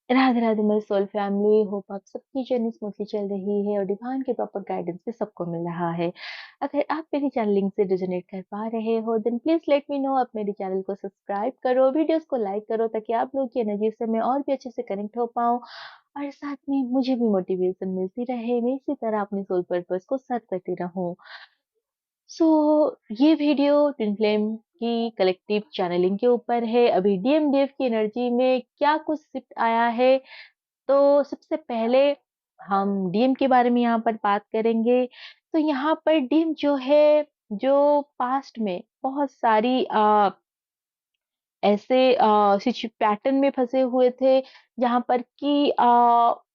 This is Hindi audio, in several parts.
राधे राधे मेरे सोल फैमिली, होप आप सबकी जर्नी स्मूथली चल रही है और डिवाइन के प्रॉपर गाइडेंस भी सबको मिल रहा है। अगर आप मेरी चैनल लिंक से रेजोनेट कर पा रहे हो then please let me know. आप मेरी चैनल को सब्सक्राइब करो, वीडियोस को लाइक करो ताकि आप लोगों की एनर्जी से मैं और भी अच्छे से कनेक्ट हो पाऊँ और साथ में मुझे भी मोटिवेशन मिलती रहे, मैं इसी तरह अपनी सोल पर्पस को सर्व करती रहूं। सो ये वीडियो ट्विन फ्लेम की कलेक्टिव चैनलिंग के ऊपर है। अभी डीएमडीएफ की एनर्जी में क्या कुछ शिफ्ट आया है, तो सबसे पहले हम डीएम के बारे में यहाँ पर बात करेंगे। तो यहाँ पर डीएम जो है, जो पास्ट में बहुत सारी ऐसे सिचु पैटर्न में फँसे हुए थे, जहाँ पर कि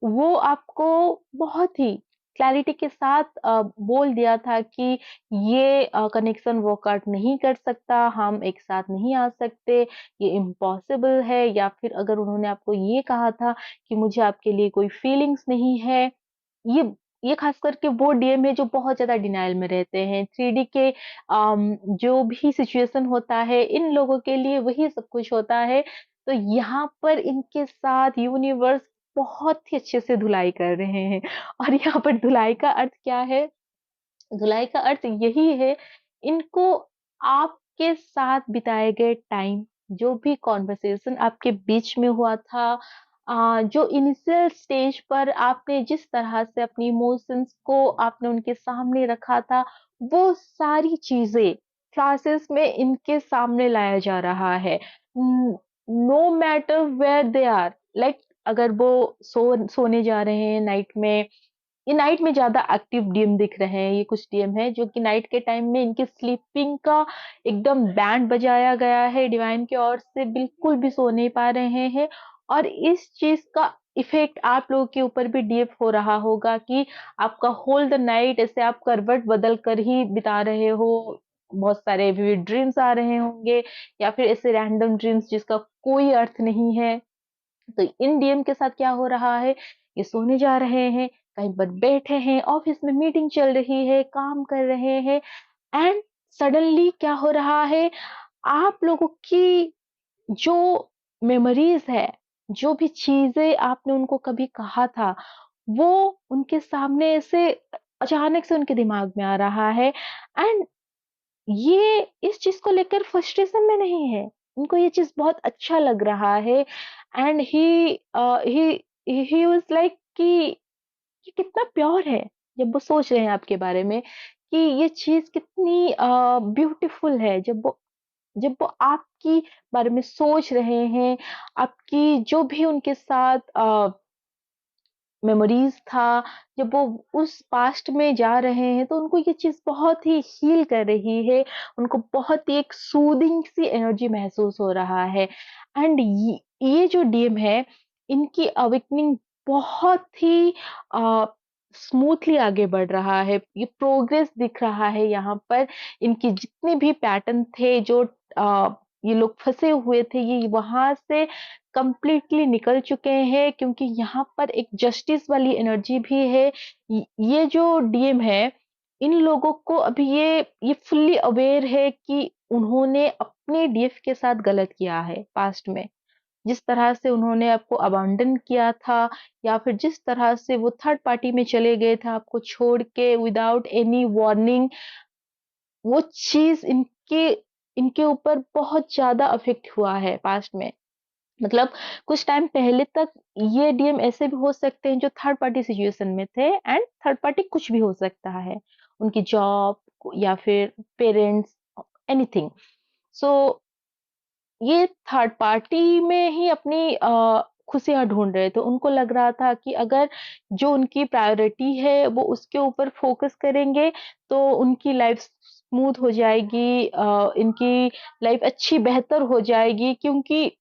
वो आपको बहुत ही क्लैरिटी के साथ बोल दिया था कि ये कनेक्शन वर्कआउट नहीं कर सकता, हम एक साथ नहीं आ सकते, ये इम्पॉसिबल है। या फिर अगर उन्होंने आपको ये कहा था कि मुझे आपके लिए कोई फीलिंग्स नहीं है, ये ये खास करके वो डीएम है जो बहुत ज़्यादा डिनायल में रहते हैं। 3D के जो भी सिचुएशन होता है, इन लोगों के लिए वही सब कुछ होता है। तो यहाँ पर इनके साथ यूनिवर्स बहुत ही अच्छे से धुलाई कर रहे हैं। और यहाँ पर धुलाई का अर्थ क्या है? धुलाई का अर्थ यही है, इनको आपके साथ बिताए गए टाइम, जो भी कॉन्वर्सेशन आपके बीच में हुआ था, जो इनिशियल स्टेज पर आपने जिस तरह से अपनी इमोशंस को आपने उनके सामने रखा था, वो सारी चीजें क्लासेस में इनके सामने लाया जा रहा है। No matter where they are, like अगर वो सोने जा रहे हैं नाइट में, ये नाइट में ज़्यादा एक्टिव डीएम दिख रहे हैं। ये कुछ डीएम हैं जो कि नाइट के टाइम में इनकी स्लीपिंग का एकदम बैंड बजाया गया है डिवाइन की ओर से, बिल्कुल भी सो नहीं पा रहे हैं। और इस चीज़ का इफ़ेक्ट आप लोगों के ऊपर भी डीएफ हो रहा होगा कि आपका होल द नाइट ऐसे आप करवट बदल कर ही बिता रहे हो। बहुत सारे विविड ड्रीम्स आ रहे होंगे या फिर ऐसे रैंडम ड्रीम्स जिसका कोई अर्थ नहीं है। तो इन डीएम के साथ क्या हो रहा है, ये सोने जा रहे हैं, कहीं पर बैठे हैं, ऑफिस में मीटिंग चल रही है, काम कर रहे हैं, एंड सडनली क्या हो रहा है, आप लोगों की जो मेमोरीज है, जो भी चीजें आपने उनको कभी कहा था, वो उनके सामने ऐसे अचानक से उनके दिमाग में आ रहा है। एंड ये इस चीज को लेकर फ्रस्ट्रेशन में नहीं है, उनको ये चीज बहुत अच्छा लग रहा है। एंड ही वाज लाइक कि ये कितना प्योर है। जब वो सोच रहे हैं आपके बारे में कि ये चीज कितनी ब्यूटीफुल है, जब वो आपकी बारे में सोच रहे हैं, आपकी जो भी उनके साथ मेमोरीज था, जब वो उस पास्ट में जा रहे हैं तो उनको ये चीज बहुत ही हील कर रही है। उनको बहुत ही एक सूदिंग सी एनर्जी महसूस हो रहा है। एंड ये जो डीएम है, इनकी अवेकनिंग बहुत ही स्मूथली आगे बढ़ रहा है, ये प्रोग्रेस दिख रहा है यहाँ पर। इनके जितने भी पैटर्न थे, जो ये लोग फंसे हुए थे, ये वहां से कंप्लीटली निकल चुके हैं, क्योंकि यहाँ पर एक जस्टिस वाली एनर्जी भी है। ये जो डीएम है, इन लोगों को अभी ये फुल्ली अवेयर है कि उन्होंने अपने डीएफ के साथ गलत किया है पास्ट में। जिस तरह से उन्होंने आपको अबैंडन किया था, या फिर जिस तरह से वो थर्ड पार्टी में चले गए थे आपको छोड़ के विदाउट एनी वार्निंग, वो चीज इनके इनके ऊपर बहुत ज्यादा अफेक्ट हुआ है पास्ट में। मतलब कुछ टाइम पहले तक ये डीएम ऐसे भी हो सकते हैं जो थर्ड पार्टी सिचुएशन में थे, एंड थर्ड पार्टी कुछ भी हो सकता है, उनकी जॉब या फिर पेरेंट्स, एनीथिंग। सो ये थर्ड पार्टी में ही अपनी खुशियाँ ढूँढ रहे थे। उनको लग रहा था कि अगर जो उनकी प्रायोरिटी है वो उसके ऊपर फ़ोकस करेंगे तो उनकी लाइफ़ स्मूथ हो जाएगी, इनकी लाइफ़ अच्छी बेहतर हो जाएगी, क्योंकि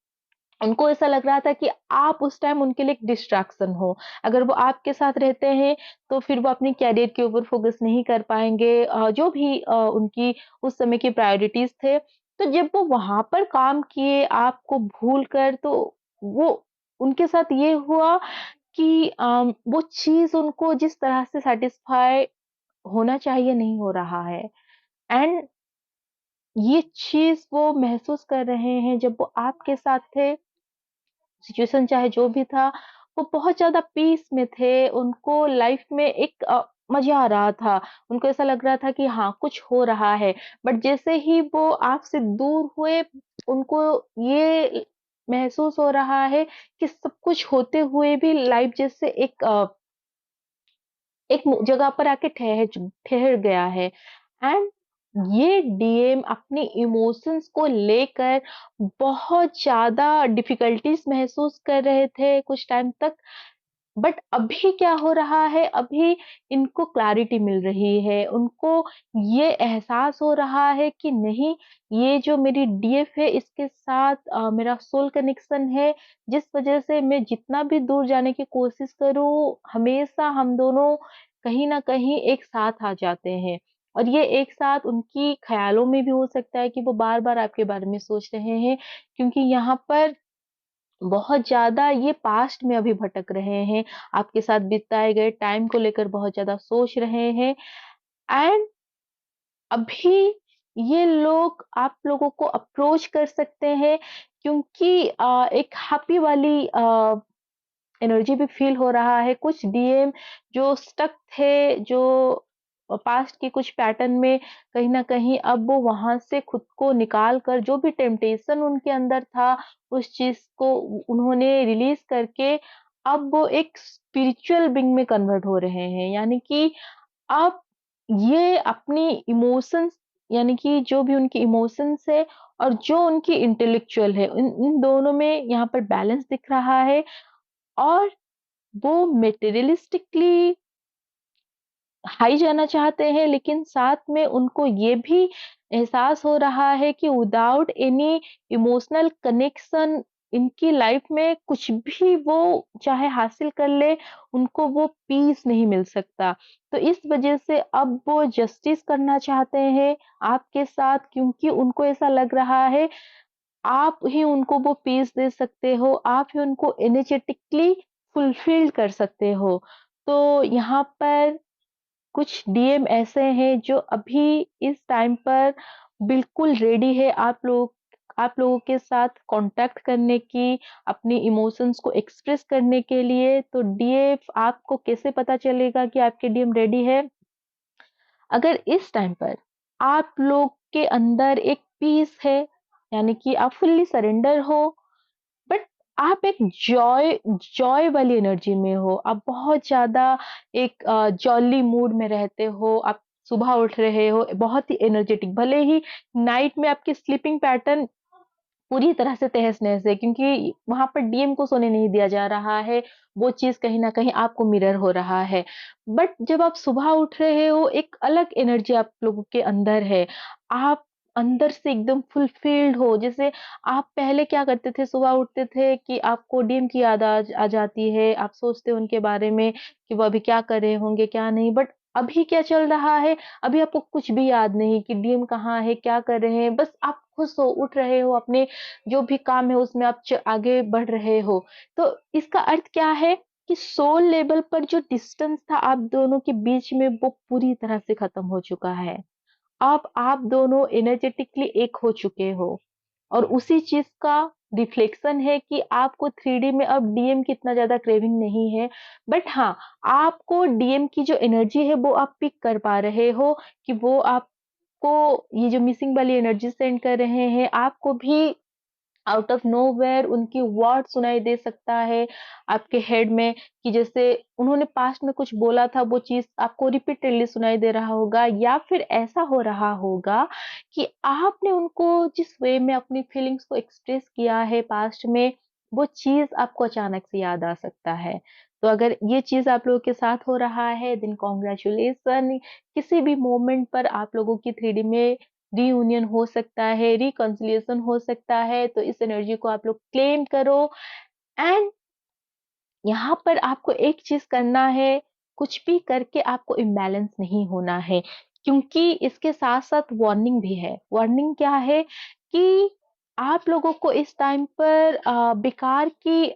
उनको ऐसा लग रहा था कि आप उस टाइम उनके लिए एक डिस्ट्रैक्शन हो। अगर वो आपके साथ रहते हैं तो फिर वो अपने करियर के ऊपर फ़ोकस नहीं कर पाएँगे, जो भी उनकी उस समय की प्रायोरिटीज़ थे। तो जब वो वहाँ पर काम किए आपको भूल कर, तो वो उनके साथ ये हुआ कि वो चीज़ उनको जिस तरह से सैटिस्फाई होना चाहिए नहीं हो रहा है। एंड ये चीज़ वो महसूस कर रहे हैं जब वो आपके साथ थे, सिचुएशन चाहे जो भी था, वो बहुत ज़्यादा पीस में थे, उनको लाइफ में एक मज़ा आ रहा था, उनको ऐसा लग रहा था कि हाँ, कुछ हो रहा है। बट जैसे ही वो आपसे दूर हुए, उनको ये महसूस हो रहा है कि सब कुछ होते हुए भी लाइफ जैसे एक जगह पर आके ठहर गया है। एंड ये डीएम अपने इमोशंस को लेकर बहुत ज्यादा डिफिकल्टीज महसूस कर रहे थे कुछ टाइम तक। बट अभी क्या हो रहा है, अभी इनको क्लैरिटी मिल रही है, उनको ये एहसास हो रहा है कि नहीं, ये जो मेरी डीएफ है इसके साथ मेरा सोल कनेक्शन है, जिस वजह से मैं जितना भी दूर जाने की कोशिश करूं, हमेशा हम दोनों कहीं ना कहीं एक साथ आ जाते हैं। और ये एक साथ उनकी ख्यालों में भी हो सकता है कि वो बार बार आपके बारे में सोच रहे हैं, क्योंकि यहाँ पर बहुत ज़्यादा ये पास्ट में अभी भटक रहे हैं, आपके साथ बिताए गए टाइम को लेकर बहुत ज़्यादा सोच रहे हैं। एंड अभी ये लोग आप लोगों को अप्रोच कर सकते हैं, क्योंकि एक हैप्पी वाली एनर्जी भी फील हो रहा है। कुछ डीएम जो स्टक थे, जो पास्ट के कुछ पैटर्न में, कहीं न कहीं अब वो वहाँ से खुद को निकाल कर जो भी टेम्पटेशन उनके अंदर था, उस चीज़ को उन्होंने रिलीज़ करके अब वो एक स्पिरिचुअल बीइंग में कन्वर्ट हो रहे हैं। यानी कि अब ये अपनी इमोशंस, यानी कि जो भी उनकी इमोशंस है और जो उनकी इंटेलेक्चुअल है, इन इन दोनों में यहाँ पर बैलेंस दिख रहा है। और वो मटेरियलिस्टिकली हाई जाना चाहते हैं, लेकिन साथ में उनको ये भी एहसास हो रहा है कि विदाउट एनी इमोशनल कनेक्शन इनकी लाइफ में कुछ भी वो चाहे हासिल कर ले, उनको वो पीस नहीं मिल सकता। तो इस वजह से अब वो जस्टिस करना चाहते हैं आपके साथ, क्योंकि उनको ऐसा लग रहा है आप ही उनको वो पीस दे सकते हो, आप ही उनको एनर्जेटिकली फुलफिल कर सकते हो। तो यहाँ पर कुछ डीएम ऐसे हैं जो अभी इस टाइम पर बिल्कुल रेडी है आप लोगों के साथ कांटेक्ट करने की, अपनी इमोशंस को एक्सप्रेस करने के लिए। तो डीएफ आपको कैसे पता चलेगा कि आपके डीएम रेडी है? अगर इस टाइम पर आप लोग के अंदर एक पीस है, यानी कि आप फुल्ली सरेंडर हो, बट आप एक जॉय जॉय वाली एनर्जी में हो, आप बहुत ज़्यादा एक जॉली मूड में रहते हो, आप सुबह उठ रहे हो, बहुत ही एनर्जेटिक, भले ही नाइट में आपकी स्लीपिंग पैटर्न पूरी तरह से तहस-नहस है, क्योंकि वहाँ पर डीएम को सोने नहीं दिया जा रहा है, वो चीज़ कहीं न कहीं आपको मिरर हो रहा है। बट जब आप सुबह उठ रहे हो, एक अलग एनर्जी आप लोगों के अंदर है, आप अंदर से एकदम फुलफिल्ड हो। जैसे आप पहले क्या करते थे, सुबह उठते थे कि आपको डीएम की याद आ जाती है, आप सोचते हो उनके बारे में कि वो अभी क्या कर रहे होंगे, क्या नहीं। बट अभी क्या चल रहा है, अभी आपको कुछ भी याद नहीं कि डीएम कहाँ है, क्या कर रहे हैं, बस आप खुश हो, उठ रहे हो, अपने जो भी काम है उसमें आप आगे बढ़ रहे हो। तो इसका अर्थ क्या है कि सोल लेवल पर जो डिस्टेंस था आप दोनों के बीच में, वो पूरी तरह से खत्म हो चुका है। अब आप दोनों एनर्जेटिकली एक हो चुके हो, और उसी चीज का रिफ्लेक्शन है कि आपको 3D में अब डीएम की इतना ज्यादा क्रेविंग नहीं है। बट हाँ, आपको डीएम की जो एनर्जी है वो आप पिक कर पा रहे हो, कि वो आपको ये जो मिसिंग वाली एनर्जी सेंड कर रहे हैं, आपको भी आउट ऑफ नोवेयर उनकी वर्ड सुनाई दे सकता है आपके हेड में, कि जैसे उन्होंने पास्ट में कुछ बोला था, वो चीज आपको रिपीटेडली सुनाई दे रहा होगा, या फिर ऐसा हो रहा होगा कि आपने उनको जिस वे में अपनी फीलिंग्स को एक्सप्रेस किया है पास्ट में, वो चीज आपको अचानक से याद आ सकता है। तो अगर ये चीज आप लोगों के साथ हो रहा है, देन कॉन्ग्रेचुलेशन। किसी भी मोमेंट पर आप लोगों की 3D में रीयूनियन हो सकता है, रिकंसिलिएशन हो सकता है, तो इस एनर्जी को आप लोग क्लेम करो। एंड यहाँ पर आपको एक चीज करना है, कुछ भी करके आपको इम्बैलेंस नहीं होना है, क्योंकि इसके साथ साथ वार्निंग भी है। वार्निंग क्या है कि आप लोगों को इस टाइम पर बेकार की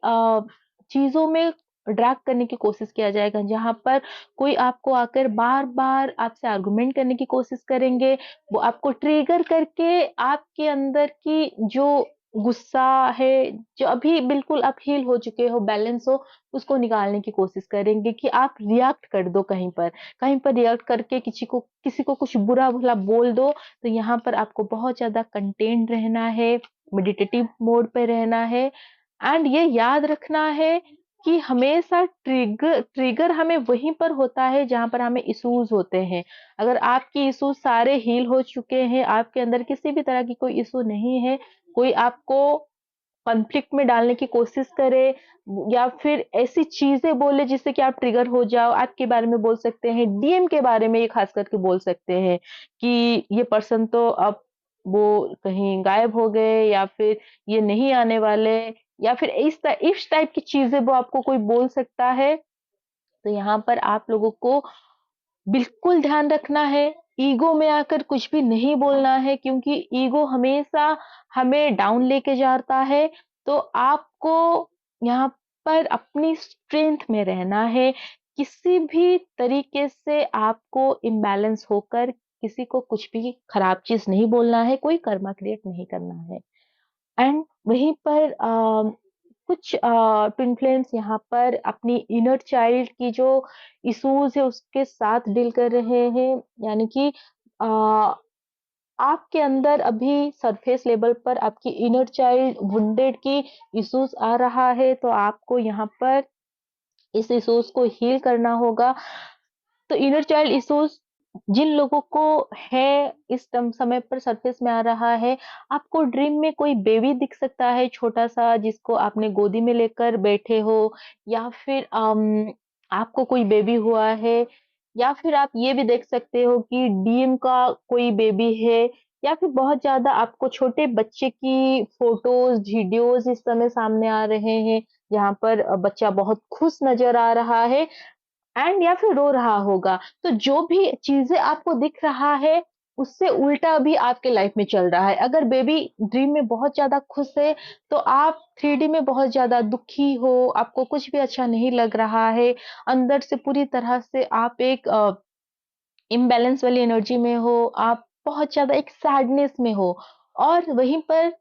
चीजों में ड्रैग करने की कोशिश किया जाएगा, जहां पर कोई आपको आकर बार बार आपसे आर्गुमेंट करने की कोशिश करेंगे, वो आपको ट्रिगर करके आपके अंदर की जो गुस्सा है, जो अभी बिल्कुल आप हील हो चुके हो, बैलेंस हो, उसको निकालने की कोशिश करेंगे कि आप रिएक्ट कर दो कहीं पर रिएक्ट करके किसी को कुछ बुरा-भला बोल दो, तो यहाँ पर आपको बहुत ज़्यादा कंटेन्ड रहना है, मेडिटेटिव मोड पे रहना है एंड ये याद रखना है कि हमेशा ट्रिगर ट्रिगर हमें वहीं पर होता है जहाँ पर हमें इश्यूज़ होते हैं। अगर आपकी इश्यूज़ सारे हील हो चुके हैं, आपके अंदर किसी भी तरह की कोई इश्यू नहीं है, कोई आपको कॉन्फ्लिक्ट में डालने की कोशिश करे या फिर ऐसी चीजें बोले जिससे कि आप ट्रिगर हो जाओ, आपके बारे में बोल सकते हैं, डीएम के बारे में ये खास करके बोल सकते हैं कि ये पर्सन तो अब वो कहीं गायब हो गए या फिर ये नहीं आने वाले या फिर इस टाइप की चीजें वो आपको कोई बोल सकता है। तो यहाँ पर आप लोगों को बिल्कुल ध्यान रखना है, ईगो में आकर कुछ भी नहीं बोलना है क्योंकि ईगो हमेशा हमें डाउन लेके जाता है। तो आपको यहाँ पर अपनी स्ट्रेंथ में रहना है। किसी भी तरीके से आपको इम्बैलेंस होकर किसी को कुछ भी खराब चीज़ नहीं बोलना है, कोई कर्मा क्रिएट नहीं करना है। एंड वहीं पर कुछ ट्विन फ्लेम्स यहाँ पर अपनी इनर चाइल्ड की जो इश्यूज है उसके साथ डील कर रहे हैं, यानी कि अ, आपके अंदर अभी सरफेस लेवल पर आपकी इनर चाइल्ड वुंडेड की इश्यूज आ रहा है, तो आपको यहाँ पर इस इश्यूज को हील करना होगा। तो इनर चाइल्ड इश्यूज जिन लोगों को है इस समय पर सरफेस में आ रहा है, आपको ड्रीम में कोई बेबी दिख सकता है छोटा सा जिसको आपने गोदी में लेकर बैठे हो या फिर आपको कोई बेबी हुआ है या फिर आप ये भी देख सकते हो कि डीएम का कोई बेबी है या फिर बहुत ज्यादा आपको छोटे बच्चे की फोटोज वीडियोज इस समय सामने आ रहे हैं जहाँ पर बच्चा बहुत खुश नजर आ रहा है एंड या फिर रो रहा होगा। तो जो भी चीज़ें आपको दिख रहा है, उससे उल्टा भी आपके लाइफ में चल रहा है। अगर बेबी ड्रीम में बहुत ज़्यादा खुश है, तो आप 3D में बहुत ज़्यादा दुखी हो, आपको कुछ भी अच्छा नहीं लग रहा है, अंदर से पूरी तरह से आप एक इम्बैलेंस वाली एनर्जी में हो, आप बहुत ज़्यादा एक सैडनेस में हो और वहीं पर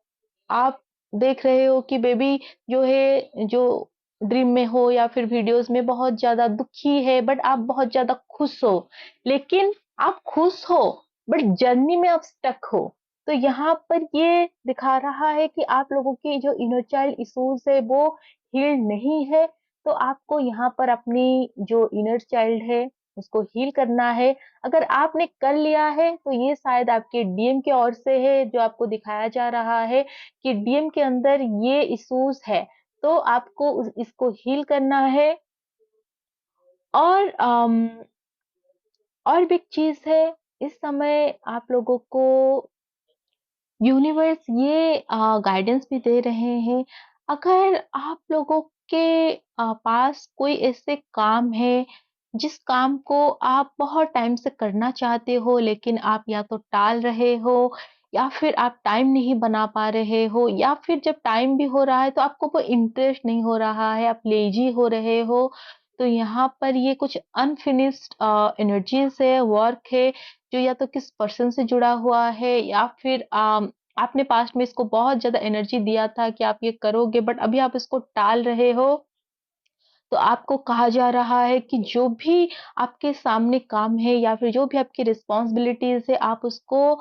आप देख रहे हो कि बेबी जो है, जो ड्रीम में हो या फिर वीडियोस में बहुत ज़्यादा दुखी है बट आप बहुत ज़्यादा खुश हो। लेकिन आप खुश हो बट जर्नी में आप स्टक हो। तो यहाँ पर ये दिखा रहा है कि आप लोगों की जो इनर चाइल्ड इश्यूज है वो हील नहीं है। तो आपको यहाँ पर अपनी जो इनर चाइल्ड है उसको हील करना है। अगर आपने कर लिया है तो ये शायद आपके डीएम की ओर से है जो आपको दिखाया जा रहा है कि डीएम के अंदर ये इश्यूज है, तो आपको इसको हील करना है। और और भी एक चीज है, इस समय आप लोगों को यूनिवर्स ये गाइडेंस भी दे रहे हैं, अगर आप लोगों के पास कोई ऐसे काम है जिस काम को आप बहुत टाइम से करना चाहते हो लेकिन आप या तो टाल रहे हो या फिर आप टाइम नहीं बना पा रहे हो या फिर जब टाइम भी हो रहा है तो आपको वो इंटरेस्ट नहीं हो रहा है, आप लेजी हो रहे हो। तो यहाँ पर ये कुछ अनफिनिश्ड एनर्जीज है, वर्क है जो या तो किस पर्सन से जुड़ा हुआ है या फिर आपने पास्ट में इसको बहुत ज़्यादा एनर्जी दिया था कि आप ये करोगे बट अभी आप इसको टाल रहे हो। तो आपको कहा जा रहा है कि जो भी आपके सामने काम है या फिर जो भी आपकी रिस्पॉन्सिबिलिटीज है आप उसको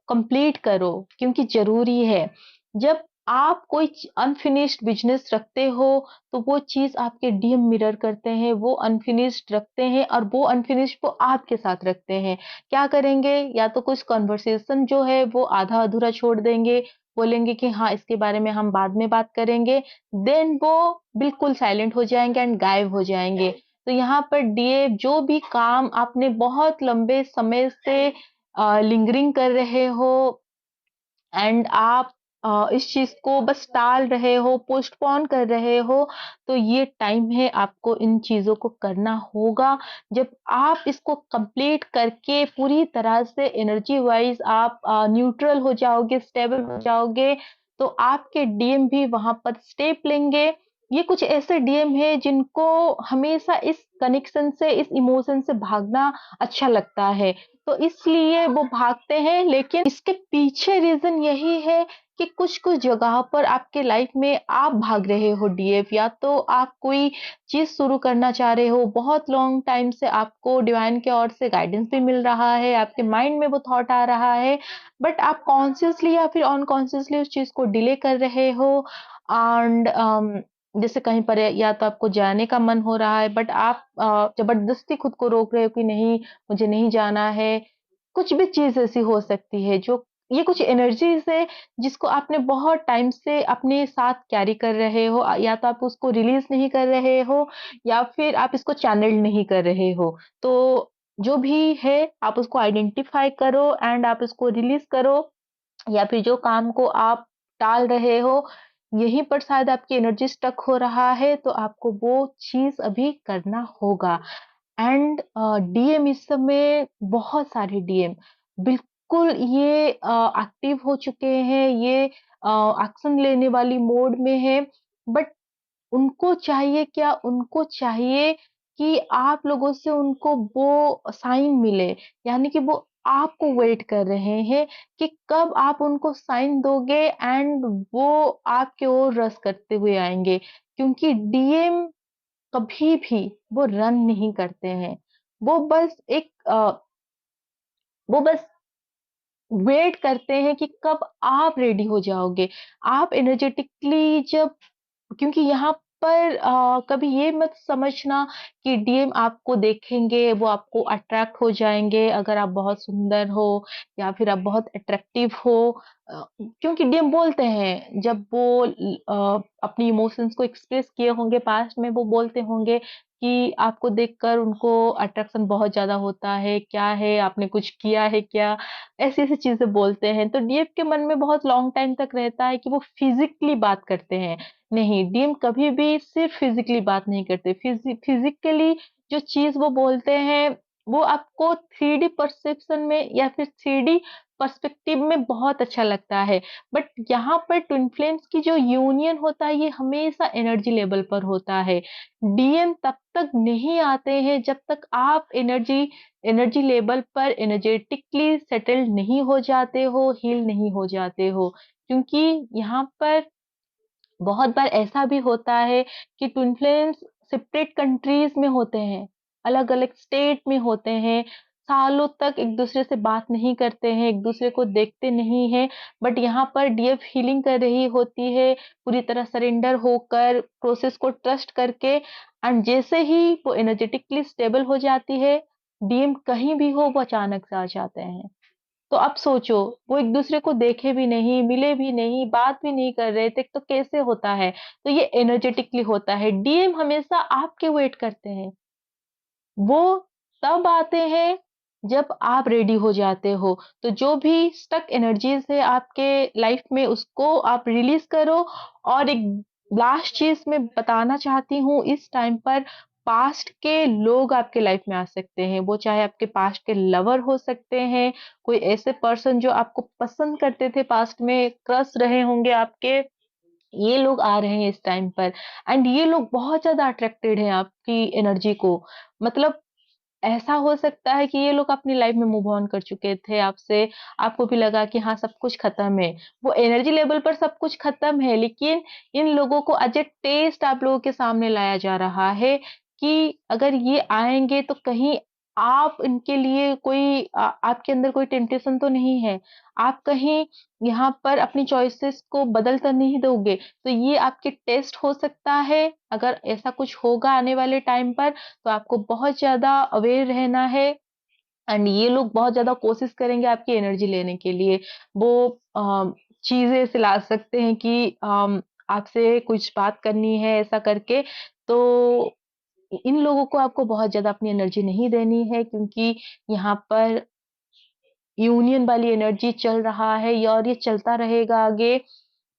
कंप्लीट करो क्योंकि जरूरी है। जब आप कोई अनफिनिश्ड बिजनेस रखते हो तो वो चीज आपके डीएम मिरर करते हैं, वो अनफिनिश्ड रखते हैं और वो अनफिनिश्ड वो आपके साथ रखते हैं। क्या करेंगे, या तो कुछ कन्वर्सेशन जो है वो आधा अधूरा छोड़ देंगे, बोलेंगे कि हाँ इसके बारे में हम बाद में बात करेंगे, देन वो बिल्कुल साइलेंट हो जाएँगे एंड गायब हो जाएँगे। तो यहाँ पर डीए जो भी काम आपने बहुत लंबे समय से लिंगरिंग कर रहे हो एंड आप इस चीज़ को बस टाल रहे हो, पोस्टपोन कर रहे हो, तो ये टाइम है आपको इन चीज़ों को करना होगा। जब आप इसको कंप्लीट करके पूरी तरह से एनर्जी वाइज़ आप न्यूट्रल हो जाओगे, स्टेबल हो जाओगे, तो आपके डीएम भी वहाँ पर स्टेप लेंगे। ये कुछ ऐसे डीएम हैं जिनको हमेशा इस कनेक्शन से, इस इमोशन से भागना अच्छा लगता है। तो इसलिए वो भागते हैं, लेकिन इसके पीछे रीज़न यही है कि कुछ-कुछ जगह पर आपके लाइफ में आप भाग रहे हो डीएफ, या तो आप कोई चीज़ शुरू करना चाह रहे हो, बहुत लॉन्ग टाइम से आपको डिवाइन की ओर से गाइडेंस भी मिल रहा है, आपके माइंड में वो थॉट आ रहा है, बट आप कॉन्शियसली या फिर अनकॉन्शियसली उस चीज़ को डिले कर रहे हो। एंड जैसे कहीं पर या तो आपको जाने का मन हो रहा है, बट आप ज़बरदस्ती खुद को रोक रहे हो कि नहीं, मुझे नहीं जाना है। कुछ भी चीज़ ऐसी हो सकती है जो ये कुछ एनर्जीज़ है जिसको आपने बहुत टाइम से अपने साथ कैरी कर रहे हो, या तो आप उसको रिलीज़ नहीं कर रहे हो, या फिर आप इसको चैनल नहीं कर रहे हो। तो जो भी है आप उसको आइडेंटिफ़ाई करो एंड आप इसको रिलीज़ करो, या फिर जो काम को आप टाल रहे हो, यहीं पर शायद आपकी एनर्जी स्टक हो रहा है, तो आपको वो चीज़ अभी करना होगा। एंड डीएम इस समय बहुत सारे डीएम बिल्कुल ये एक्टिव हो चुके हैं, ये एक्शन लेने वाली मोड में है, बट उनको चाहिए क्या? उनको चाहिए कि आप लोगों से उनको वो साइन मिले, यानी कि वो आपको वेट कर रहे हैं कि कब आप उनको साइन दोगे एंड वो आपकी ओर रश करते हुए आएँगे। क्योंकि डीएम कभी भी वो रन नहीं करते हैं। वो बस वो बस वेट करते हैं कि कब आप रेडी हो जाओगे। आप एनर्जेटिकली जब, क्योंकि यहाँ पर कभी ये मत समझना कि डीएम आपको देखेंगे, वो आपको अट्रैक्ट हो जाएँगे अगर आप बहुत सुंदर हो या फिर आप बहुत अट्रैक्टिव हो। क्योंकि डीएम बोलते हैं, जब वो अपनी इमोशंस को एक्सप्रेस किए होंगे पास्ट में, वो बोलते होंगे कि आपको देखकर उनको अट्रैक्शन बहुत ज़्यादा होता है, क्या है, आपने कुछ किया है क्या? ऐसी-ऐसी चीज़ें बोलते हैं। तो डीएफ के मन में बहुत लॉन्ग टाइम तक रहता है कि वो फिज़िकली बात करते हैं। नहीं, डीएम कभी भी सिर्फ़ फिज़िकली बात नहीं करते। फिज़िकली जो चीज़ वो बोलते हैं, वो आपको 3D परसेप्शन में या फिर 3D पर्सपेक्टिव में बहुत अच्छा लगता है। बट यहाँ पर ट्विन फ्लेम्स की जो यूनियन होता है, ये हमेशा एनर्जी लेवल पर होता है। डीएम तब तक नहीं आते हैं जब तक आप एनर्जी लेवल पर एनर्जेटिकली सेटल्ड नहीं हो जाते हो, हील नहीं हो जाते हो। क्योंकि यहाँ पर बहुत बार ऐसा भी होता है कि ट्विन फ्लेम्स सेपरेट कंट्रीज में होते हैं, अलग-अलग स्टेट में होते हैं, सालों तक एक-दूसरे से बात नहीं करते हैं, एक-दूसरे को देखते नहीं हैं, बट यहाँ पर डीएफ हीलिंग कर रही होती है, पूरी तरह सरेंडर होकर, प्रोसेस को ट्रस्ट करके, एंड जैसे ही वो एनर्जेटिकली स्टेबल हो जाती है, डीएम कहीं भी हो, वो अचानक से आ जाते हैं। तो अब सोचो, वो एक-दूसरे को देखे भी नहीं, मिले भी नहीं, बात भी नहीं कर रहे थे, तो कैसे होता है? तो ये एनर्जेटिकली होता है। डीएम हमेशा आपके वेट करते हैं। वो तब आते हैं जब आप रेडी हो जाते हो। तो जो भी स्टक एनर्जीज़ है आपके लाइफ में, उसको आप रिलीज़ करो। और एक लास्ट चीज़ मैं बताना चाहती हूँ, इस टाइम पर पास्ट के लोग आपके लाइफ में आ सकते हैं। वो चाहे आपके पास्ट के लवर हो सकते हैं, कोई ऐसे पर्सन जो आपको पसंद करते थे पास्ट में, क्रश रहे होंगे आपके, ये लोग आ रहे हैं इस टाइम पर। एंड ये लोग बहुत ज़्यादा अट्रैक्टेड हैं आपकी एनर्जी को। मतलब ऐसा हो सकता है कि ये लोग अपनी लाइफ में मूव ऑन कर चुके थे आपसे, आपको भी लगा कि हाँ, सब कुछ खत्म है। वो एनर्जी लेवल पर सब कुछ खत्म है, लेकिन इन लोगों को एज़ अ टेस्ट आप लोगों के सामने लाया जा रहा है कि अगर ये आएँगे तो कहीं आप इनके लिए कोई आपके अंदर कोई टेम्पटेशन तो नहीं है। आप कहीं यहाँ पर अपनी चॉइसेस को बदल तो नहीं दोगे। तो ये आपके टेस्ट हो सकता है, अगर ऐसा कुछ होगा आने वाले टाइम पर, तो आपको बहुत ज़्यादा अवेयर रहना है। एंड ये लोग बहुत ज़्यादा कोशिश करेंगे आपकी एनर्जी लेने के लिए। वो चीज़ें ऐसे ला सकते हैं कि आपसे कुछ बात करनी है ऐसा करके। तो इन लोगों को आपको बहुत ज़्यादा अपनी एनर्जी नहीं देनी है, क्योंकि यहाँ पर यूनियन वाली एनर्जी चल रहा है, और ये चलता रहेगा आगे।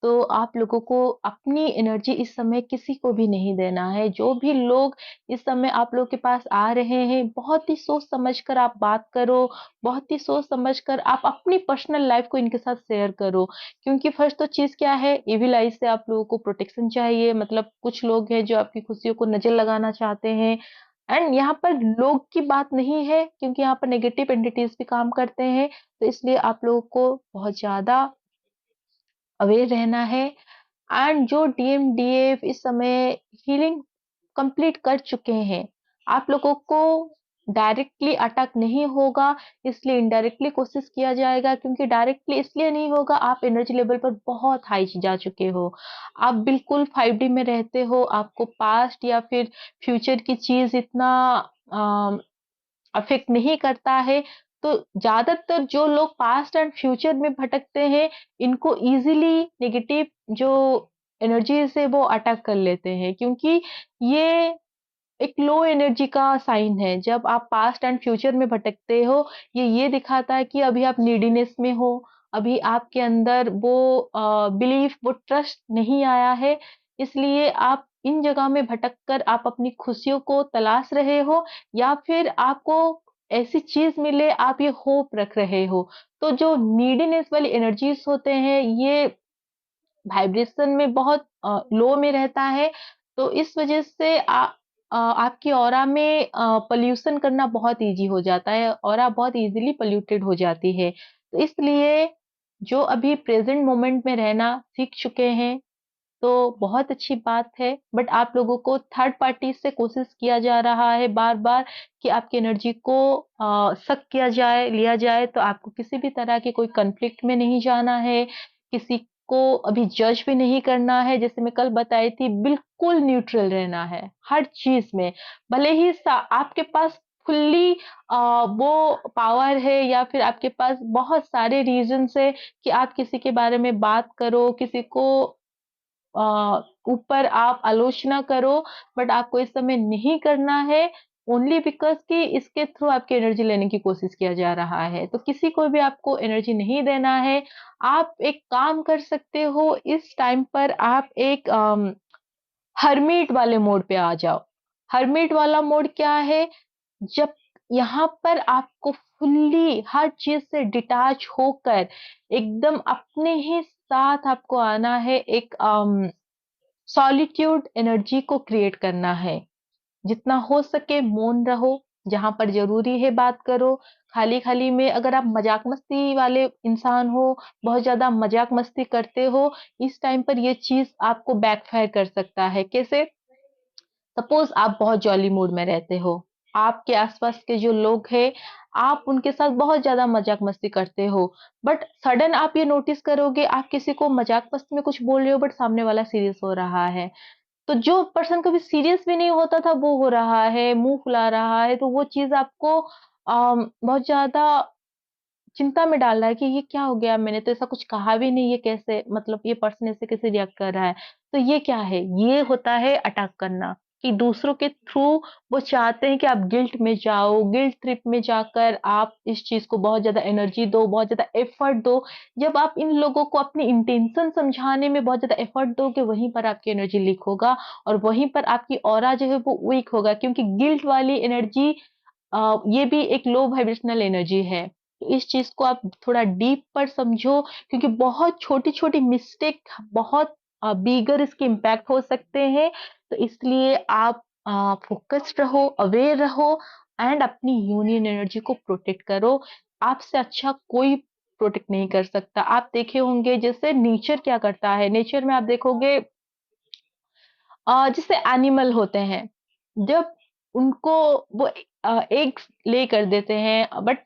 तो आप लोगों को अपनी एनर्जी इस समय किसी को भी नहीं देना है। जो भी लोग इस समय आप लोग के पास आ रहे हैं, बहुत ही सोच समझ कर आप बात करो, बहुत ही सोच समझ कर आप अपनी पर्सनल लाइफ़ को इनके साथ शेयर करो। क्योंकि फर्स्ट तो चीज़ क्या है, इविल आइज़ से आप लोगों को प्रोटेक्शन चाहिए। मतलब कुछ लोग हैं जो आपकी खुशियों को नज़र लगाना चाहते हैं। एंड यहाँ पर लोग की बात नहीं है, क्योंकि यहाँ पर नेगेटिव एंटिटीज़ भी काम करते हैं। तो इसलिए आप लोगों को बहुत ज़्यादा अवेयर रहना है। एंड जो डीएमडीएफ इस समय हीलिंग कंप्लीट कर चुके हैं, आप लोगों को डायरेक्टली अटैक नहीं होगा, इसलिए इनडायरेक्टली कोशिश किया जाएगा, क्योंकि डायरेक्टली इसलिए नहीं होगा, आप एनर्जी लेवल पर बहुत हाई जा चुके हो। आप बिल्कुल 5D में रहते हो, आपको पास्ट या फिर फ्यूचर की चीज इतना अफेक्ट नहीं करता है। तो ज्यादातर जो लोग पास्ट एंड फ्यूचर में भटकते हैं, इनको इजीली नेगेटिव जो एनर्जीज है वो अटैक कर लेते हैं, क्योंकि ये एक लो एनर्जी का साइन है। जब आप पास्ट एंड फ्यूचर में भटकते हो, ये दिखाता है कि अभी आप नीडीनेस में हो, अभी आपके अंदर वो बिलीफ, वो ट्रस्ट नहीं आया है। इसलिए आप इन जगह में भटक कर आप अपनी खुशियों को तलाश रहे हो, या फिर आपको ऐसी चीज मिले, आप ये होप रख रहे हो। तो जो नीडीनेस वाली एनर्जीज होते हैं, ये वाइब्रेशन में बहुत लो में रहता है। तो इस वजह से आपकी ऑरा में पॉल्यूशन करना बहुत इजी हो जाता है, ऑरा बहुत इजीली पॉल्यूटेड हो जाती है। तो इसलिए जो अभी प्रेजेंट मोमेंट में रहना सीख चुके हैं, तो बहुत अच्छी बात है। बट आप लोगों को थर्ड पार्टी से कोशिश किया जा रहा है बार बार कि आपकी एनर्जी को सक किया जाए, लिया जाए। तो आपको किसी भी तरह के कोई कन्फ्लिक्ट में नहीं जाना है, किसी को अभी जज भी नहीं करना है। जैसे मैं कल बताई थी, बिल्कुल न्यूट्रल रहना है हर चीज में। भले ही आपके पास फुल्ली वो पावर है, या फिर आपके पास बहुत सारे रीजंस है कि आप किसी के बारे में बात करो, किसी को ऊपर आप आलोचना करो, बट आपको इस समय नहीं करना है। ओनली बिकॉज कि इसके थ्रू आपकी एनर्जी लेने की कोशिश किया जा रहा है, तो किसी को भी आपको एनर्जी नहीं देना है। आप एक काम कर सकते हो, इस टाइम पर आप एक हर्मिट वाले मोड पे आ जाओ। हर्मिट वाला मोड क्या है? जब यहाँ पर आपको फुल्ली हर चीज से डिटैच होकर एकदम अपने ही साथ आपको आना है, एक सॉलिट्यूड एनर्जी को क्रिएट करना है। जितना हो सके मौन रहो, जहां पर जरूरी है बात करो। खाली खाली में अगर आप मजाक मस्ती वाले इंसान हो, बहुत ज्यादा मजाक मस्ती करते हो, इस टाइम पर ये चीज आपको बैकफायर कर सकता है। कैसे? सपोज आप बहुत जॉली मूड में रहते हो, आपके आसपास के जो लोग हैं, आप उनके साथ बहुत ज्यादा मजाक मस्ती करते हो, बट सडन आप ये नोटिस करोगे, आप किसी को मजाक मस्ती में कुछ बोल रहे हो, बट सामने वाला सीरियस हो रहा है। तो जो पर्सन कभी सीरियस भी नहीं होता था, वो हो रहा है, मुंह फुला रहा है। तो वो चीज आपको बहुत ज्यादा चिंता में डाल रहा है कि ये क्या हो गया, मैंने तो ऐसा कुछ कहा भी नहीं, ये कैसे, मतलब ये पर्सन ऐसे कैसे रिएक्ट कर रहा है। तो ये क्या है? ये होता है अटैक करना, कि दूसरों के थ्रू वो चाहते हैं कि आप गिल्ट में जाओ, गिल्ट ट्रिप में जाकर आप इस चीज को बहुत ज्यादा एनर्जी दो, बहुत ज्यादा एफर्ट दो। जब आप इन लोगों को अपनी इंटेंशन समझाने में बहुत ज्यादा एफर्ट दोगे, वहीं पर आपकी एनर्जी लीक होगा, और वहीं पर आपकी ऑरा जो है वो वीक होगा, क्योंकि गिल्ट वाली एनर्जी ये भी एक लो वाइब्रेशनल एनर्जी है। तो इस चीज को आप थोड़ा डीप पर समझो, क्योंकि बहुत छोटी छोटी मिस्टेक बहुत बिगर इसके इम्पैक्ट हो सकते हैं। तो इसलिए आप फोकस्ड रहो, अवेयर रहो, एंड अपनी यूनियन एनर्जी को प्रोटेक्ट करो। आपसे अच्छा कोई प्रोटेक्ट नहीं कर सकता। आप देखे होंगे जैसे नेचर क्या करता है, नेचर में आप देखोगे जैसे एनिमल होते हैं, जब उनको वो एग्स ले कर देते हैं, बट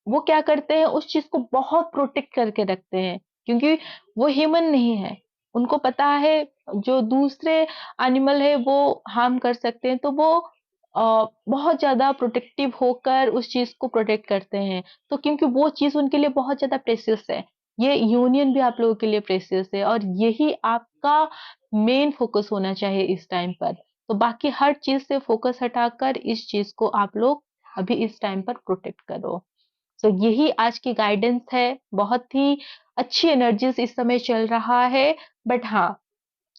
वो क्या करते हैं, उस चीज को बहुत प्रोटेक्ट करके रखते हैं, क्योंकि वो ह्यूमन नहीं है। उनको पता है जो दूसरे एनिमल है वो हार्म कर सकते हैं, तो वो बहुत ज्यादा प्रोटेक्टिव होकर उस चीज को प्रोटेक्ट करते हैं। तो क्योंकि वो चीज उनके लिए बहुत ज्यादा प्रेशियस है, ये यूनियन भी आप लोगों के लिए प्रेशियस है, और यही आपका मेन फोकस होना चाहिए इस टाइम पर। तो बाकी हर चीज से फोकस हटाकर इस चीज को आप लोग अभी इस टाइम पर प्रोटेक्ट करो। तो यही आज की गाइडेंस है। बहुत ही अच्छी एनर्जीज इस समय चल रहा है, बट हाँ,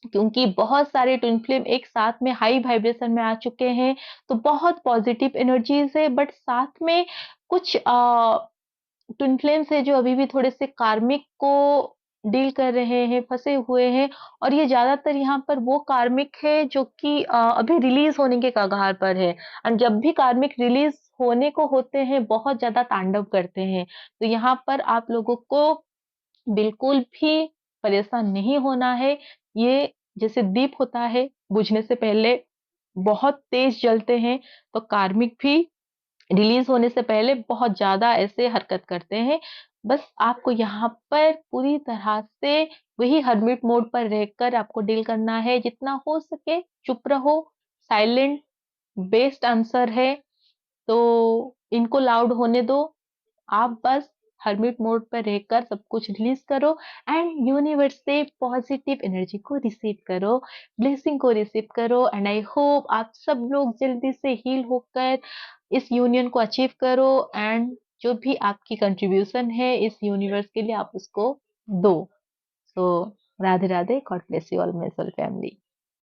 क्योंकि बहुत सारे ट्विन फ्लेम एक साथ में हाई वाइब्रेशन में आ चुके हैं, तो बहुत पॉजिटिव एनर्जीज है, बट साथ में कुछ ट्विन फ्लेम्स है जो अभी भी थोड़े से कार्मिक को डील कर रहे हैं, फंसे हुए हैं। और ये ज्यादातर यहाँ पर वो कार्मिक है जो कि अभी रिलीज होने के कगार पर है। और जब भी कार्मिक रिलीज होने को होते हैं, बहुत ज्यादा तांडव करते हैं। तो यहाँ पर आप लोगों को बिल्कुल भी परेशान नहीं होना है। ये जैसे दीप होता है, बुझने से पहले बहुत तेज जलते हैं, तो कार्मिक भी रिलीज होने से पहले बहुत ज्यादा ऐसे हरकत करते हैं। बस आपको यहाँ पर पूरी तरह से वही हर्मिट मोड पर रहकर आपको डील करना है। जितना हो सके चुप रहो, साइलेंट बेस्ट आंसर है। तो इनको लाउड होने दो, आप बस हर्मिट मोड पर रहकर सब कुछ रिलीज करो एंड यूनिवर्स से पॉजिटिव एनर्जी को रिसीव करो, ब्लेसिंग को रिसीव करो। एंड आई होप आप सब लोग जल्दी से हील होकर इस यूनियन को अचीव करो एंड जो भी आपकी कंट्रीब्यूशन है इस यूनिवर्स के लिए आप उसको दो। So Radhe Radhe, god bless you all my soul family.